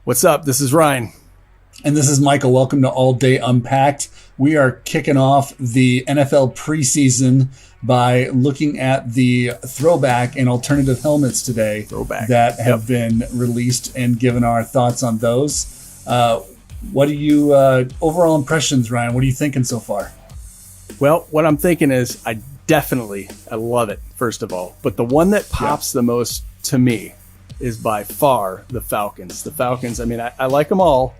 What's up? This is Ryan. And this is Michael. Welcome to All Day Unpacked. We are kicking off the NFL preseason by looking at the throwback and alternative helmets today that have been released and given our thoughts on those. What are you, overall impressions, Ryan? What are you thinking so far? Well, what I'm thinking is I love it, first of all. But the one that pops the most to me is by far the Falcons. The Falcons, I mean, I like them all.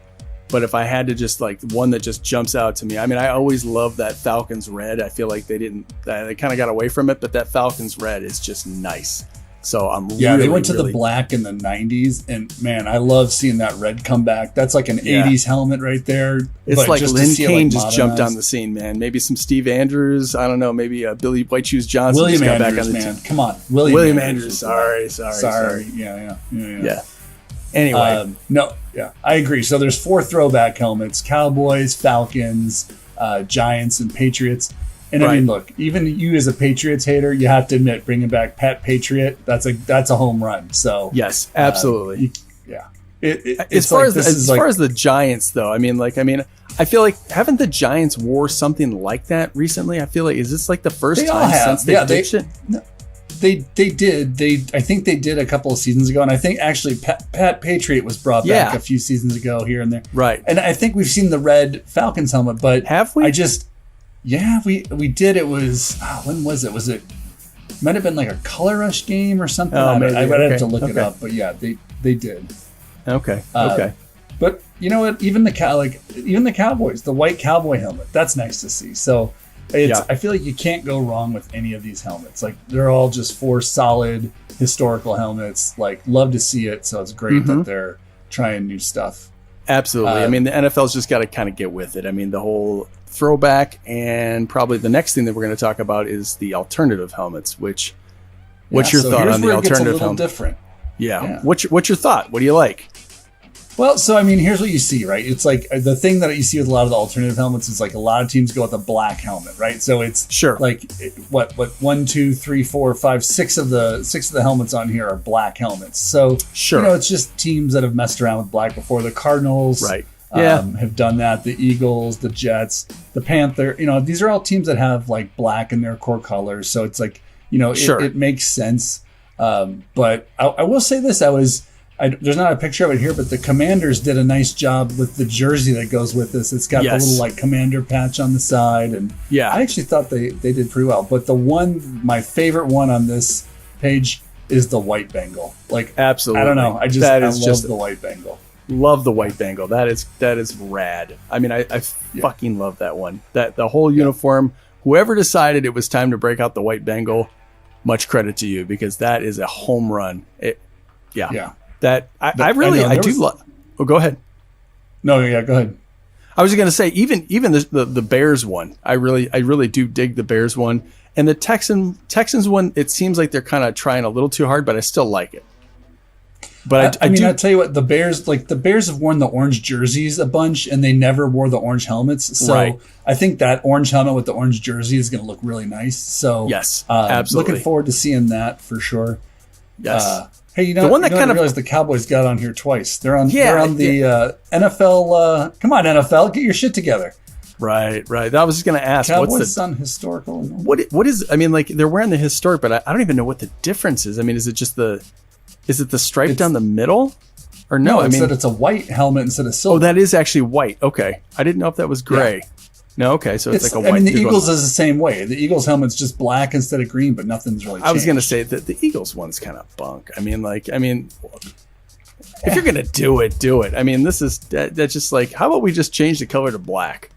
But if I had to just like one that just jumps out to me, I mean, I always love that Falcons red. I feel like they kind of got away from it, but that Falcons red is just nice. So they went to the black in the 90s, and man, I love seeing that red come back. That's like an 80s helmet right there. It's like Lynn Kane just jumped on the scene, man. Maybe some Steve Andrews. I don't know. Maybe Billy White Shoes Johnson. William just got Andrews, back on the man. team. Come on, William Andrews. Sorry. Yeah. Anyway, I agree. So there's 4 throwback helmets: Cowboys, Falcons, Giants, and Patriots. And I mean, look, even you as a Patriots hater, you have to admit, bringing back Pat Patriot, that's a home run. So yes, absolutely. As far as the Giants, though, I feel like haven't the Giants wore something like that recently? I feel like, is this like the first time since they ditched it? They did. I think they did a couple of seasons ago, and I think actually Pat Patriot was brought back a few seasons ago here and there. Right. And I think we've seen the red Falcons helmet, but have we? We did. It was when was it? Was it might have been like a Color Rush game or something? Oh, maybe. I would have to look it up, but yeah, they did. Okay. But you know what? Even the Cowboys, the white cowboy helmet, that's nice to see. So I feel like you can't go wrong with any of these helmets. Like they're all just 4 solid historical helmets. Like love to see it. So it's great that they're trying new stuff. Absolutely. I mean, the NFL's just got to kind of get with it. I mean, the whole throwback, and probably the next thing that we're going to talk about is the alternative helmets. What's your thought on the alternative helmet? Different. Yeah. What's your thought? What do you like? Well, so I mean, here's what you see, right? It's like the thing that you see with a lot of the alternative helmets is like a lot of teams go with a black helmet, right? So it's like what 1, 2, 3, 4, 5, 6 of the helmets on here are black helmets. So it's just teams that have messed around with black before. The Cardinals, have done that. The Eagles, the Jets, the Panther. These are all teams that have like black in their core colors. So it's like it makes sense. But I will say this: there's not a picture of it here, but the Commanders did a nice job with the jersey that goes with this. It's got the little like commander patch on the side, and I actually thought they did pretty well. But my favorite one on this page is the white Bengal. Like absolutely, I don't know. I love the white Bengal. Love the white Bengal. That is rad. I mean, I fucking love that one. That the whole uniform. Whoever decided it was time to break out the white Bengal, much credit to you, because that is a home run. That I do love. Oh, go ahead. No, go ahead. I was going to say even the Bears one. I really do dig the Bears one, and the Texans one. It seems like they're kind of trying a little too hard, but I still like it. But I'll tell you what, the Bears have worn the orange jerseys a bunch, and they never wore the orange helmets. So I think that orange helmet with the orange jersey is going to look really nice. So yes, absolutely. Looking forward to seeing that for sure. Yes. Hey, the one that I realized the Cowboys got on here twice. They're on the NFL. Come on, NFL, get your shit together. Right. I was just going to ask, Cowboys on historical? What is? I mean, like they're wearing the historic, but I don't even know what the difference is. I mean, is it the stripe down the middle, or no? I mean, it's a white helmet instead of silver. Oh, that is actually white. Okay, I didn't know if that was gray. Yeah. No, okay, so it's like a white. I mean, the Eagles is the same way. The Eagles helmet's just black instead of green, but nothing's really changed. I was going to say that the Eagles one's kind of bunk. I mean, if you're going to do it. I mean, that's just like, how about we just change the color to black?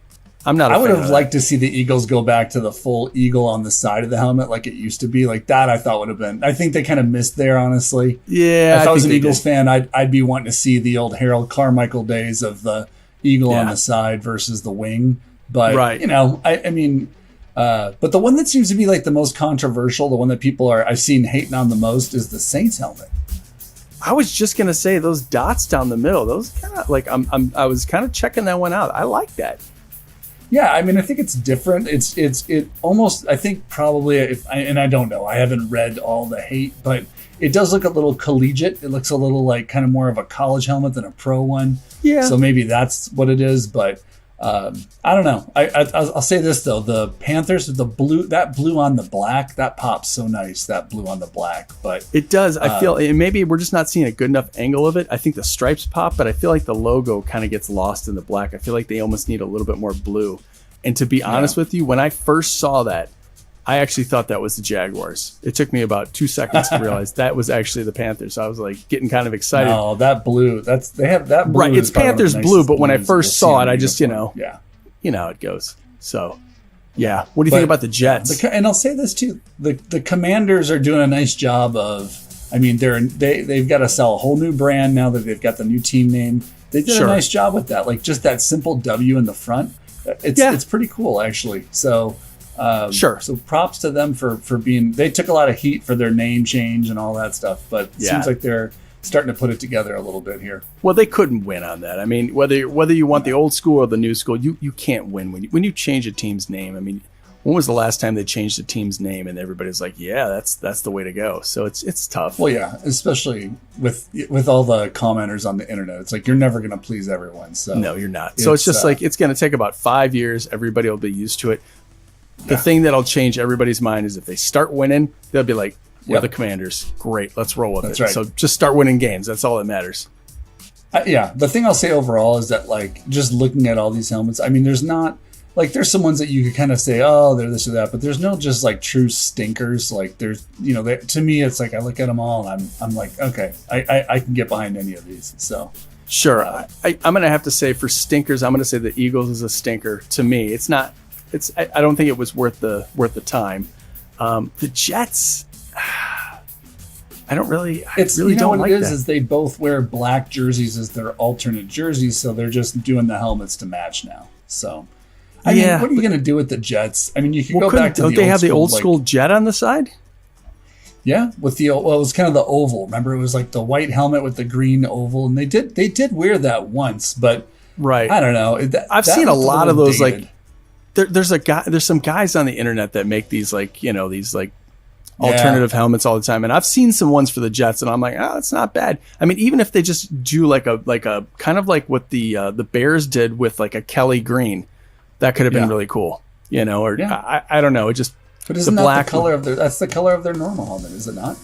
I would have liked to see the Eagles go back to the full eagle on the side of the helmet like it used to be. Like that, I thought would have been. I think they kind of missed there, honestly. Yeah. If I was an Eagles fan, I'd be wanting to see the old Harold Carmichael days of the eagle on the side versus the wing. But but the one that seems to be like the most controversial, the one that I've seen hating on the most, is the Saints helmet. I was just gonna say those dots down the middle. Those kind of like I was kind of checking that one out. I like that. Yeah, I mean, I think it's different. It almost, I think probably, I don't know. I haven't read all the hate, but it does look a little collegiate. It looks a little like kind of more of a college helmet than a pro one. Yeah. So maybe that's what it is. But I don't know. I'll say this though: the Panthers with the blue, that blue on the black, that pops so nice. That blue on the black, but it does. I feel, and maybe we're just not seeing a good enough angle of it. I think the stripes pop, but I feel like the logo kind of gets lost in the black. I feel like they almost need a little bit more blue. And to be honest with you, when I first saw that, I actually thought that was the Jaguars. It took me about 2 seconds to realize that was actually the Panthers. So I was like getting kind of excited. No, that blue, they have that blue. Right, it's Panthers blue, but when I first saw it, I just, you know how it goes. So, yeah. What do you think about the Jets? And I'll say this too: the Commanders are doing a nice job of. I mean, they've got to sell a whole new brand now that they've got the new team name. They did a nice job with that, like just that simple W in the front. It's pretty cool actually. So. So props to them for being. They took a lot of heat for their name change and all that stuff, but it seems like they're starting to put it together a little bit here. Well, they couldn't win on that. I mean, whether you want the old school or the new school, you can't win when you change a team's name. I mean, when was the last time they changed a team's name and everybody's like, yeah, that's the way to go. So it's tough. Well, yeah, especially with all the commenters on the internet, it's like you're never going to please everyone. So no, you're not. So it's just like it's going to take about 5 years. Everybody will be used to it. The thing that'll change everybody's mind is if they start winning, they'll be like, we're the Commanders. Great, let's roll with it. Right. So just start winning games. That's all that matters. The thing I'll say overall is that, like, just looking at all these helmets, I mean, there's not, like, there's some ones that you could kind of say, oh, they're this or that, but there's no just, like, true stinkers. Like, there's, to me, it's like I look at them all and I'm like, okay, I can get behind any of these. So. Sure. I'm going to have to say for stinkers, I'm going to say the Eagles is a stinker. To me, it's not. I don't think it was worth the time. The Jets, I don't really. Don't like it is that. Is they both wear black jerseys as their alternate jerseys, so they're just doing the helmets to match now. So, I mean, what are you going to do with the Jets? I mean, you can go back to don't they have the old school jet on the side? Yeah, with it was kind of the oval. Remember, it was like the white helmet with the green oval, and they did wear that once, but I don't know. I've seen a lot of those dated. Like. There's some guys on the internet that make these alternative helmets all the time, and I've seen some ones for the Jets, and I'm like, it's not bad. I mean, even if they just do like a kind of like what the Bears did with like a Kelly green, that could have been really cool, Or I don't know, it just. But isn't that the color of that's the color of their normal helmet, is it not?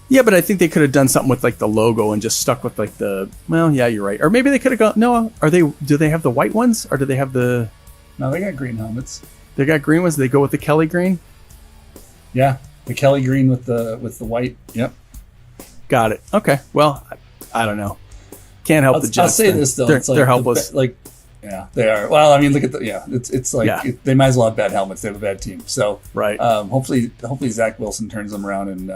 Yeah, but I think they could have done something with like the logo and just stuck with like you're right, or maybe they could have gone. No, do they have the white ones, or do they have the? No, they got green helmets. They got green ones. They go with the Kelly green. Yeah, the Kelly green with the white. Yep. Got it. Okay. Well, I don't know. Can't help the Jets. I'll say this though, they're helpless. They are. Well, I mean, look at it's like they might as well have bad helmets. They have a bad team. So right. Hopefully Zach Wilson turns them around, and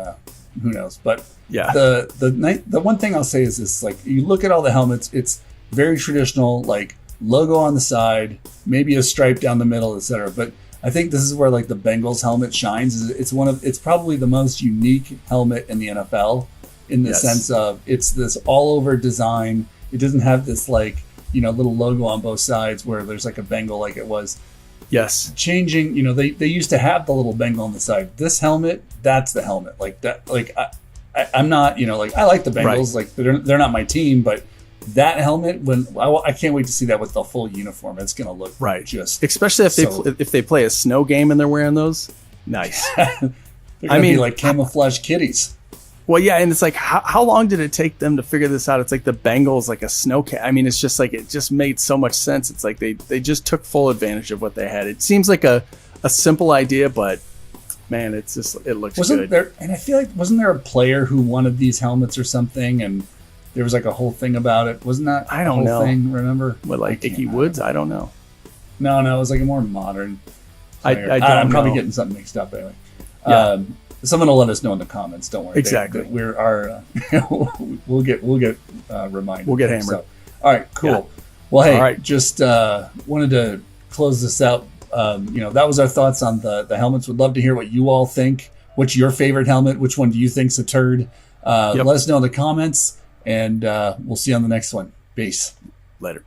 who knows? But the one thing I'll say is this: like, you look at all the helmets, it's very traditional, like. Logo on the side, maybe a stripe down the middle, etc. But I think this is where like the Bengals helmet shines. It's probably the most unique helmet in the NFL in the sense of it's this all over design. It doesn't have this like little logo on both sides where there's like a Bengal like it was. Yes. Changing, they used to have the little Bengal on the side. This helmet, that's the helmet. Like that. Like I'm not I like the Bengals. Right. Like they're not my team, but. That helmet, I can't wait to see that with the full uniform. It's going to look just especially if they play a snow game and they're wearing those. Nice. They're going to be like camouflage kitties. Well, yeah, and it's like how long did it take them to figure this out? It's like the Bengals, like a snow cat. I mean, it's just like it just made so much sense. It's like they just took full advantage of what they had. It seems like a simple idea, but man, it looks good. And I feel like wasn't there a player who wanted these helmets or something and. There was like a whole thing about it. Wasn't that I don't know. Thing, remember? What, like Icky Woods? I don't know. No, it was like a more modern player. I'm probably getting something mixed up anyway. Yeah. Someone will let us know in the comments. Don't worry. Exactly. We'll get reminded. We'll get hammered. So, all right, cool. Yeah. Well, hey, just wanted to close this out. That was our thoughts on the helmets. Would love to hear what you all think. What's your favorite helmet? Which one do you think's a turd? Let us know in the comments. And we'll see you on the next one. Peace. Later.